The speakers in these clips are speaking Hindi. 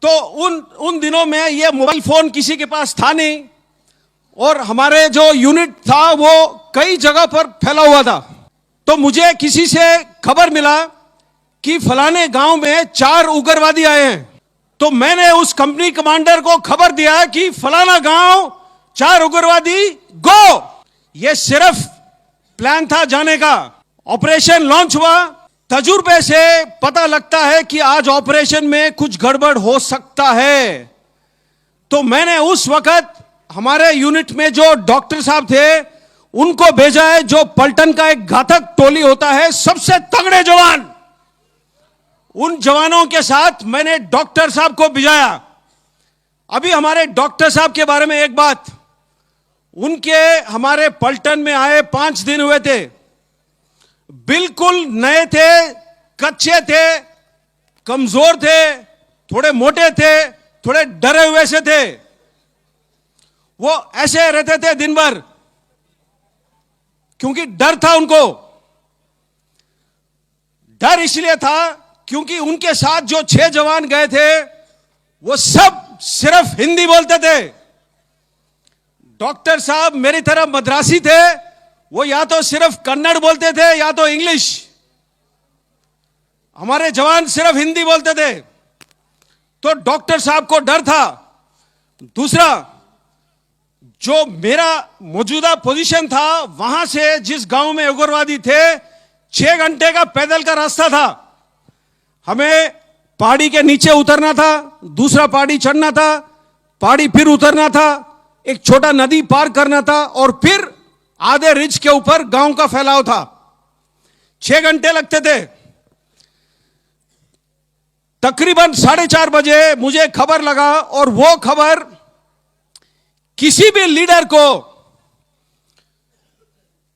तो उन दिनों में ये मोबाइल फोन किसी के पास था नहीं, और हमारे जो यूनिट था वो कई जगह पर फैला हुआ था। तो मुझे किसी से खबर मिला कि फलाने गांव में 4 उग्रवादी आए हैं। तो मैंने उस कंपनी कमांडर को खबर दिया कि फलाना गांव 4 उग्रवादी गो। ये सिर्फ प्लान था जाने का। ऑपरेशन लॉन्च हुआ। तजुर्बे से पता लगता है कि आज ऑपरेशन में कुछ गड़बड़ हो सकता है। तो मैंने उस वक्त हमारे यूनिट में जो डॉक्टर साहब थे उनको भेजा है, जो पलटन का एक घातक टोली होता है, सबसे तगड़े जवान। उन जवानों के साथ मैंने डॉक्टर साहब को भिजाया। अभी हमारे डॉक्टर साहब के बारे में एक बात, उनके हमारे पलटन में आए 5 दिन हुए थे। बिल्कुल नए थे, कच्चे थे, कमजोर थे, थोड़े मोटे थे, थोड़े डरे हुए से थे। वो ऐसे रहते थे दिन भर, क्योंकि डर था उनको। डर इसलिए था क्योंकि उनके साथ जो 6 जवान गए थे वो सब सिर्फ हिंदी बोलते थे। डॉक्टर साहब मेरी तरह मद्रासी थे, वो या तो सिर्फ कन्नड़ बोलते थे या तो इंग्लिश। हमारे जवान सिर्फ हिंदी बोलते थे। तो डॉक्टर साहब को डर था। दूसरा, जो मेरा मौजूदा पोजीशन था, वहां से जिस गांव में उग्रवादी थे 6 घंटे का पैदल का रास्ता था। हमें पहाड़ी के नीचे उतरना था, दूसरा पहाड़ी चढ़ना था, पहाड़ी फिर उतरना था, एक छोटा नदी पार करना था, और फिर आधे रिज के ऊपर गांव का फैलाव था। 6 घंटे लगते थे। तकरीबन 4:30 बजे मुझे खबर लगा, और वो खबर किसी भी लीडर को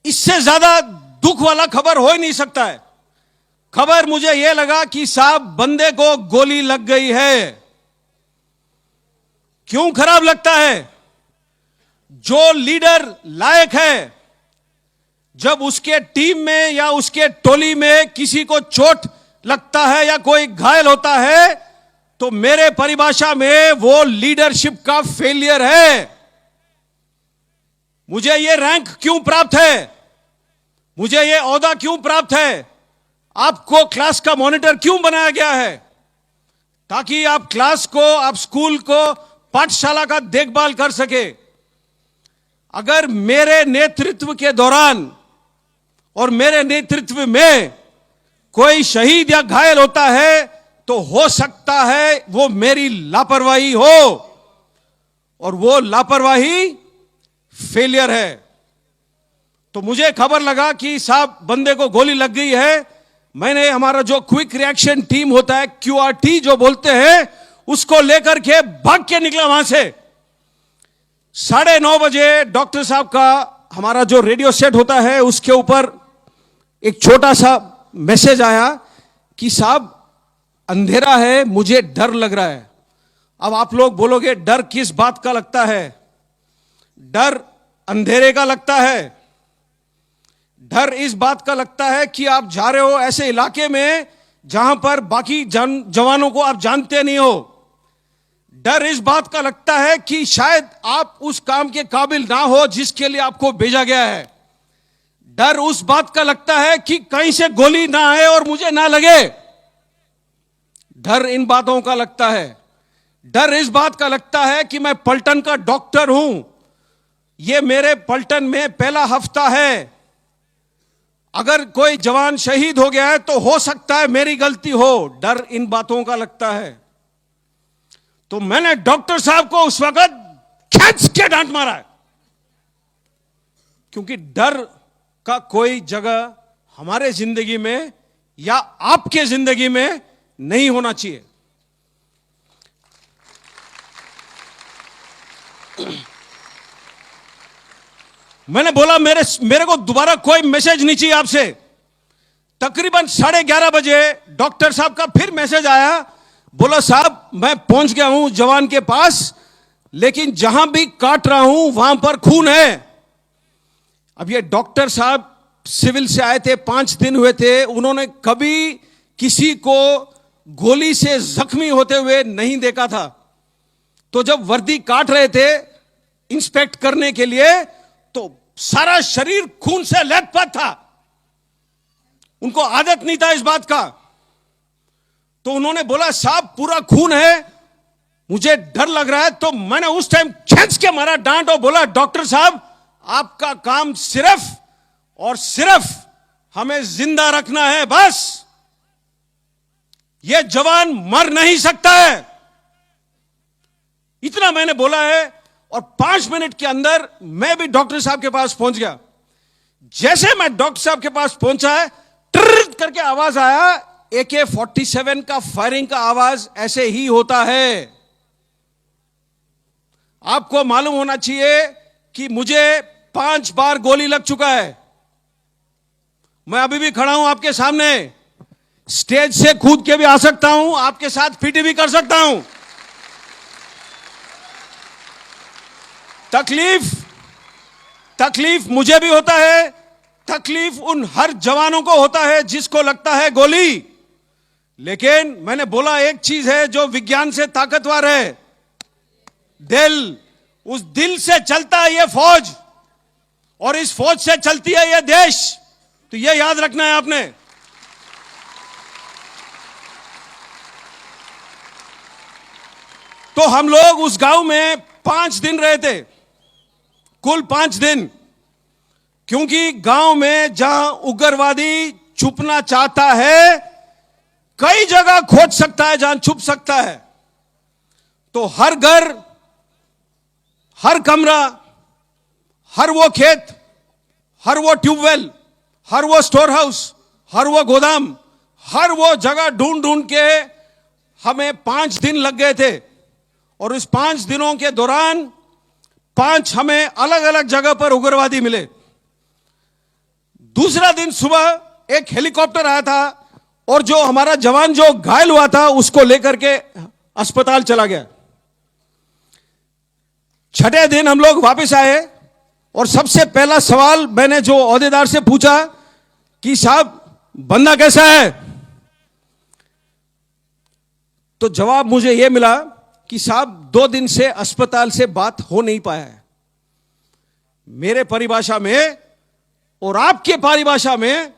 इससे ज्यादा दुख वाला खबर हो ही नहीं सकता है। खबर मुझे यह लगा कि साहब बंदे को गोली लग गई है। क्यों खराब लगता है? जो लीडर लायक है, जब उसके टीम में या उसके टोली में किसी को चोट लगता है या कोई घायल होता है, तो मेरे परिभाषा में वो लीडरशिप का फेलियर है। मुझे ये रैंक क्यों प्राप्त है? मुझे ये ओहदा क्यों प्राप्त है? आपको क्लास का मॉनिटर क्यों बनाया गया है? ताकि आप क्लास को, आप स्कूल को, पाठशाला का देखभाल कर सके। अगर मेरे नेतृत्व के दौरान और मेरे नेतृत्व में कोई शहीद या घायल होता है, तो हो सकता है वो मेरी लापरवाही हो, और वो लापरवाही फेलियर है। तो मुझे खबर लगा कि साहब बंदे को गोली लग गई है। मैंने हमारा जो क्विक रिएक्शन टीम होता है, QRT जो बोलते हैं, उसको लेकर के भाग के निकला वहां से। 9:30 बजे डॉक्टर साहब का हमारा जो रेडियो सेट होता है उसके ऊपर एक छोटा सा मैसेज आया कि साहब अंधेरा है, मुझे डर लग रहा है। अब आप लोग बोलोगे डर किस बात का लगता है? डर अंधेरे का लगता है। डर इस बात का लगता है कि आप जा रहे हो ऐसे इलाके में जहां पर बाकी जवानों को आप जानते नहीं हो। डर इस बात का लगता है कि शायद आप उस काम के काबिल ना हो जिसके लिए आपको भेजा गया है। डर उस बात का लगता है कि कहीं से गोली ना आए और मुझे ना लगे। डर इन बातों का लगता है। डर इस बात का लगता है कि मैं पलटन का डॉक्टर हूं, ये मेरे पलटन में पहला हफ्ता है, अगर कोई जवान शहीद हो गया है तो हो सकता है मेरी गलती हो। डर इन बातों का लगता है। तो मैंने डॉक्टर साहब को उस वक्त खींच के डांट मारा है, क्योंकि डर का कोई जगह हमारे जिंदगी में या आपके जिंदगी में नहीं होना चाहिए। मैंने बोला मेरे को दोबारा कोई मैसेज नहीं चाहिए आपसे। तकरीबन 11:30 बजे डॉक्टर साहब का फिर मैसेज आया। बोला साहब मैं पहुंच गया हूं जवान के पास, लेकिन जहां भी काट रहा हूं वहां पर खून है। अब ये डॉक्टर साहब सिविल से आए थे, 5 दिन हुए थे, उन्होंने कभी किसी को गोली से जख्मी होते हुए नहीं देखा था। तो जब वर्दी काट रहे थे इंस्पेक्ट करने के लिए, तो सारा शरीर खून से लथपथ था। उनको आदत नहीं था इस बात का। तो उन्होंने बोला साहब पूरा खून है, मुझे डर लग रहा है। तो मैंने उस टाइम खींच के मारा डांट और बोला डॉक्टर साहब आपका काम सिर्फ और सिर्फ हमें जिंदा रखना है, बस। यह जवान मर नहीं सकता है, इतना मैंने बोला है। और 5 मिनट के अंदर मैं भी डॉक्टर साहब के पास पहुंच गया। जैसे मैं डॉक्टर साहब के पास पहुंचा है, ट्रर करके आवाज आया, AK-47 का फायरिंग का आवाज ऐसे ही होता है। आपको मालूम होना चाहिए कि मुझे 5 बार गोली लग चुका है। मैं अभी भी खड़ा हूं आपके सामने, स्टेज से कूद के भी आ सकता हूं, आपके साथ पीटी भी कर सकता हूं। तकलीफ मुझे भी होता है, तकलीफ उन हर जवानों को होता है जिसको लगता है गोली। लेकिन मैंने बोला एक चीज है जो विज्ञान से ताकतवर है, दिल। उस दिल से चलता है यह फौज, और इस फौज से चलती है यह देश। तो यह याद रखना है आपने। तो हम लोग उस गांव में 5 दिन रहे थे, कुल 5 दिन। क्योंकि गांव में जहां उग्रवादी छुपना चाहता है, कई जगह खोज सकता है जहां छुप सकता है। तो हर घर, हर कमरा, हर वो खेत, हर वो ट्यूबवेल, हर वो स्टोर हाउस, हर वो गोदाम, हर वो जगह ढूंढ ढूंढ के हमें 5 दिन लग गए थे। और इस 5 दिनों के दौरान 5 हमें अलग अलग जगह पर उग्रवादी मिले। दूसरा दिन सुबह एक हेलीकॉप्टर आया था, और जो हमारा जवान जो घायल हुआ था उसको लेकर के अस्पताल चला गया। छठे दिन हम लोग वापस आए, और सबसे पहला सवाल मैंने जो ओहदेदार से पूछा कि साहब बंदा कैसा है, तो जवाब मुझे यह मिला कि साहब 2 दिन से अस्पताल से बात हो नहीं पाया है। मेरे परिभाषा में और आपके परिभाषा में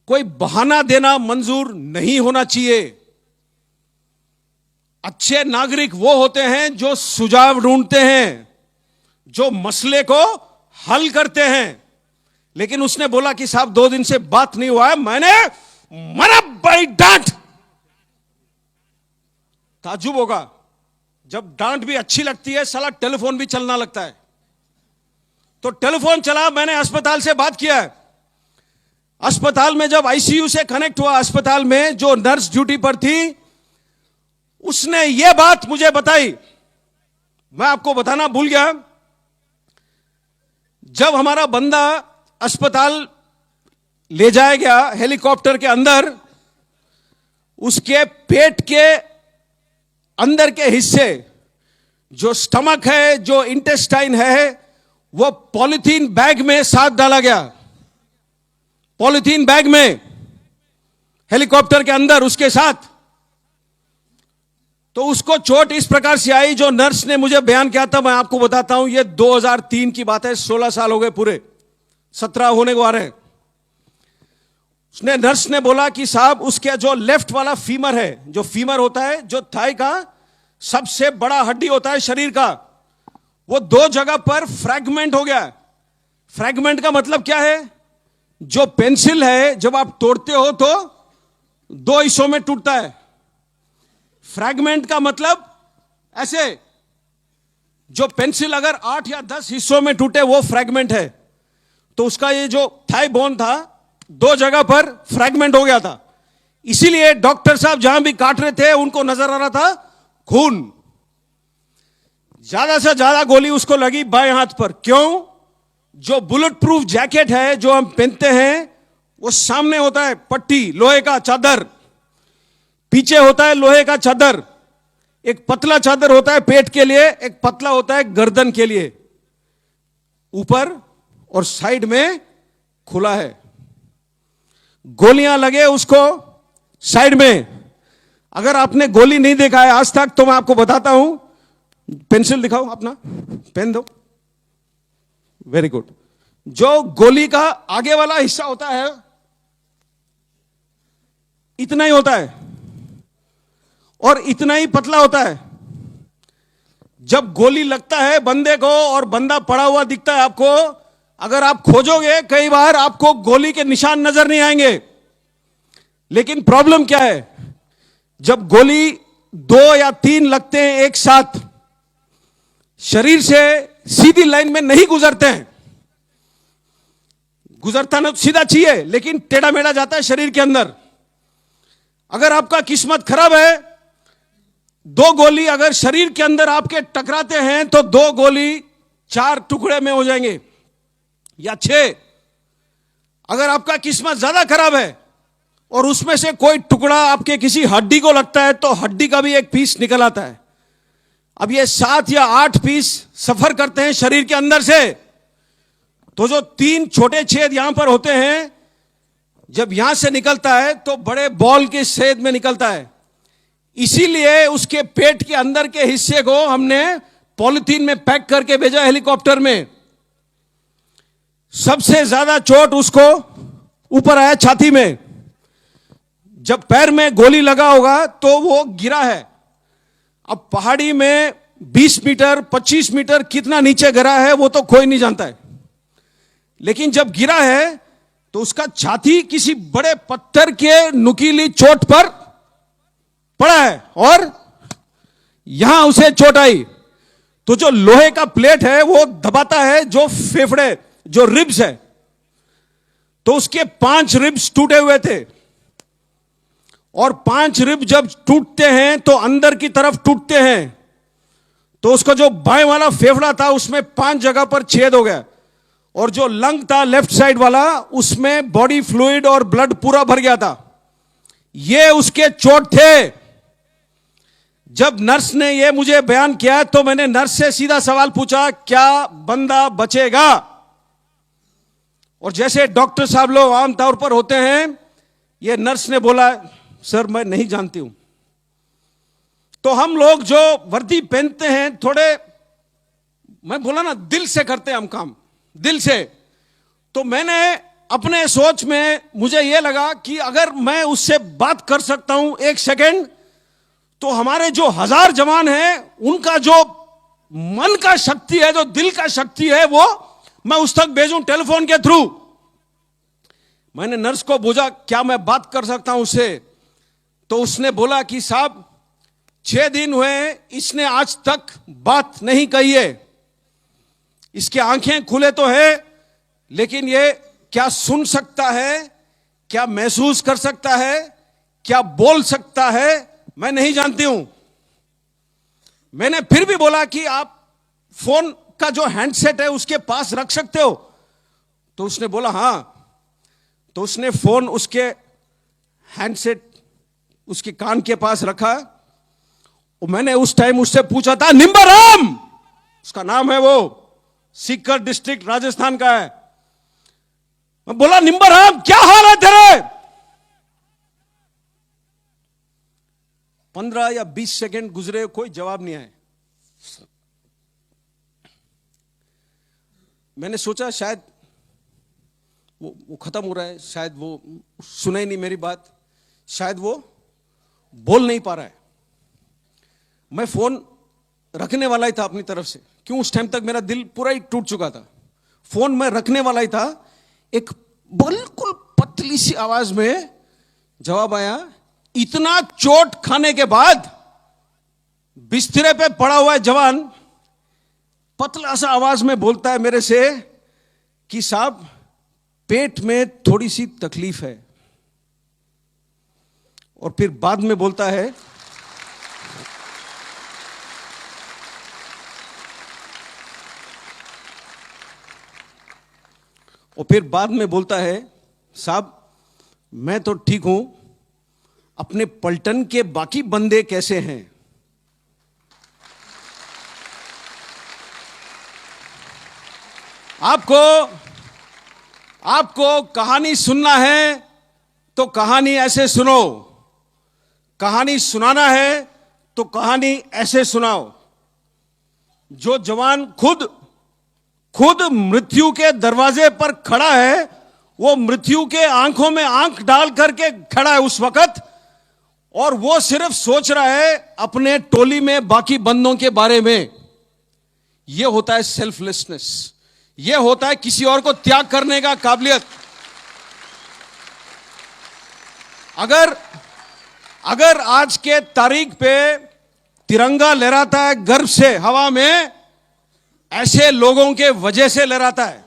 कोई बहाना देना मंजूर नहीं होना चाहिए। अच्छे नागरिक वो होते हैं जो सुझाव ढूंढते हैं, जो मसले को हल करते हैं। लेकिन उसने बोला कि साहब 2 दिन से बात नहीं हुआ है। मैंने मरा भाई डांट। ताज्जुब होगा, जब डांट भी अच्छी लगती है, साला टेलीफोन भी चलना लगता है। तो टेलीफोन चला, मैंने अस्पताल से बात किया। अस्पताल में जब आईसीयू से कनेक्ट हुआ, अस्पताल में जो नर्स ड्यूटी पर थी, उसने यह बात मुझे बताई, मैं आपको बताना भूल गया। जब हमारा बंदा अस्पताल ले जाया गया हेलीकॉप्टर के अंदर, उसके पेट के अंदर के हिस्से, जो स्टमक है, जो इंटेस्टाइन है, वो पॉलिथीन बैग में साथ डाला गया। पॉलिथीन बैग में हेलीकॉप्टर के अंदर उसके साथ। तो उसको चोट इस प्रकार से आई, जो नर्स ने मुझे बयान किया था, मैं आपको बताता हूं। ये 2003 की बात है, 16 साल हो गए पूरे, 17 होने को आ रहे हैं। उसने, नर्स ने बोला कि साहब उसके जो लेफ्ट वाला फीमर है, जो फीमर होता है, जो थाई का सबसे बड़ा हड्डी होता है शरीर का, वो 2 जगह पर फ्रैगमेंट हो गया। फ्रैगमेंट का मतलब क्या है? जो पेंसिल है जब आप तोड़ते हो तो 2 हिस्सों में टूटता है। फ्रैगमेंट का मतलब ऐसे, जो पेंसिल अगर 8 या 10 हिस्सों में टूटे वो फ्रैगमेंट है। तो उसका ये जो थाई बोन था, 2 जगह पर फ्रैगमेंट हो गया था। इसीलिए डॉक्टर साहब जहां भी काट रहे थे उनको नजर आ रहा था खून। ज्यादा से ज्यादा गोली उसको लगी बाएं हाथ पर। क्यों? जो बुलेट प्रूफ जैकेट है जो हम पहनते हैं, वो सामने होता है पट्टी, लोहे का चादर, पीछे होता है लोहे का चादर। एक पतला चादर होता है पेट के लिए, एक पतला होता है गर्दन के लिए। ऊपर और साइड में खुला है। गोलियां लगे उसको साइड में। अगर आपने गोली नहीं देखा है आज तक तो मैं आपको बताता हूं, पेंसिल दिखाओ अपना, पेन दो, वेरी गुड। जो गोली का आगे वाला हिस्सा होता है इतना ही होता है और इतना ही पतला होता है। जब गोली लगता है बंदे को और बंदा पड़ा हुआ दिखता है आपको, अगर आप खोजोगे कई बार आपको गोली के निशान नजर नहीं आएंगे। लेकिन प्रॉब्लम क्या है, जब गोली 2 या 3 लगते हैं एक साथ, शरीर से सीधी लाइन में नहीं गुजरते हैं। गुजरता ना सीधा चाहिए लेकिन टेढ़ा मेढ़ा जाता है शरीर के अंदर। अगर आपका किस्मत खराब है, 2 गोली अगर शरीर के अंदर आपके टकराते हैं तो 2 गोली 4 टुकड़े में हो जाएंगे या 6। अगर आपका किस्मत ज्यादा खराब है और उसमें से कोई टुकड़ा आपके किसी हड्डी को लगता है तो हड्डी का भी एक पीस निकल आता है। अब ये 7 या 8 पीस सफर करते हैं शरीर के अंदर से, तो जो 3 छोटे छेद यहां पर होते हैं, जब यहां से निकलता है तो बड़े बॉल के छेद में निकलता है। इसीलिए उसके पेट के अंदर के हिस्से को हमने पॉलिथीन में पैक करके भेजा हेलीकॉप्टर में। सबसे ज्यादा चोट उसको ऊपर आया छाती में। जब पैर में गोली लगा होगा तो वो गिरा है। अब पहाड़ी में 20 मीटर 25 मीटर कितना नीचे गिरा है वो तो कोई नहीं जानता है, लेकिन जब गिरा है तो उसका छाती किसी बड़े पत्थर के नुकीली चोट पर पड़ा है और यहां उसे चोट आई। तो जो लोहे का प्लेट है वो दबाता है जो फेफड़े, जो रिब्स है, तो उसके 5 रिब्स टूटे हुए थे। और 5 रिब जब टूटते हैं तो अंदर की तरफ टूटते हैं, तो उसका जो बाएं वाला फेफड़ा था उसमें 5 जगह पर छेद हो गया और जो लंग था लेफ्ट साइड वाला उसमें बॉडी फ्लूइड और ब्लड पूरा भर गया था। ये उसके चोट थे। जब नर्स ने ये मुझे बयान किया तो मैंने नर्स से सीधा सवाल पूछा, क्या बंदा बचेगा? और जैसे डॉक्टर साहब लोग आमतौर पर होते हैं, ये नर्स ने बोला, सर मैं नहीं जानती हूं। तो हम लोग जो वर्दी पहनते हैं थोड़े, मैं बोला ना, दिल से करते हैं हम काम, दिल से। तो मैंने अपने सोच में मुझे यह लगा कि अगर मैं उससे बात कर सकता हूं 1 सेकेंड, तो हमारे जो 1000 जवान हैं उनका जो मन का शक्ति है, जो दिल का शक्ति है, वो मैं उस तक भेजूं टेलीफोन के थ्रू। मैंने नर्स को पूछा, क्या मैं बात कर सकता हूं उससे? तो उसने बोला कि साहब 6 दिन हुए इसने आज तक बात नहीं कही है। इसके आंखें खुले तो है लेकिन ये क्या सुन सकता है, क्या महसूस कर सकता है, क्या बोल सकता है, मैं नहीं जानती हूं। मैंने फिर भी बोला कि आप फोन का जो हैंडसेट है उसके पास रख सकते हो? तो उसने बोला हां। तो उसने फोन उसके हैंडसेट उसके कान के पास रखा और मैंने उस टाइम उससे पूछा था, निम्बाराम उसका नाम है, वो सीकर डिस्ट्रिक्ट राजस्थान का है। मैं बोला, निम्बाराम क्या हाल है तेरे? 15 या 20 सेकंड गुजरे, कोई जवाब नहीं आया। मैंने सोचा शायद वो खत्म हो रहा है, शायद वो सुने ही नहीं मेरी बात, शायद वो बोल नहीं पा रहा है। मैं फोन रखने वाला ही था अपनी तरफ से, क्यों उस टाइम तक मेरा दिल पूरा ही टूट चुका था। फोन मैं रखने वाला ही था। एक बिल्कुल पतली सी आवाज में जवाब आया। इतना चोट खाने के बाद बिस्तरे पे पड़ा हुआ है जवान, पतला सा आवाज में बोलता है मेरे से कि साहब पेट में थोड़ी सी तकलीफ है। और फिर बाद में बोलता है, साहब मैं तो ठीक हूं, अपने पलटन के बाकी बंदे कैसे हैं? आपको कहानी सुनना है तो कहानी ऐसे सुनो। कहानी सुनाना है तो कहानी ऐसे सुनाओ। जो जवान खुद मृत्यु के दरवाजे पर खड़ा है, वो मृत्यु के आंखों में आंख डाल करके खड़ा है उस वक्त, और वो सिर्फ सोच रहा है अपने टोली में बाकी बंदों के बारे में। यह होता है सेल्फलेसनेस, यह होता है किसी और को त्याग करने का काबिलियत। अगर आज के तारीख पे तिरंगा लहराता है गर्व से हवा में, ऐसे लोगों के वजह से लहराता है।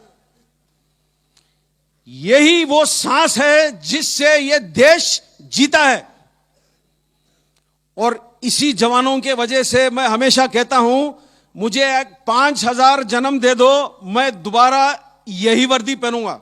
यही वो सांस है जिससे ये देश जीता है, और इसी जवानों के वजह से मैं हमेशा कहता हूं, मुझे 5000 जन्म दे दो, मैं दोबारा यही वर्दी पहनूंगा।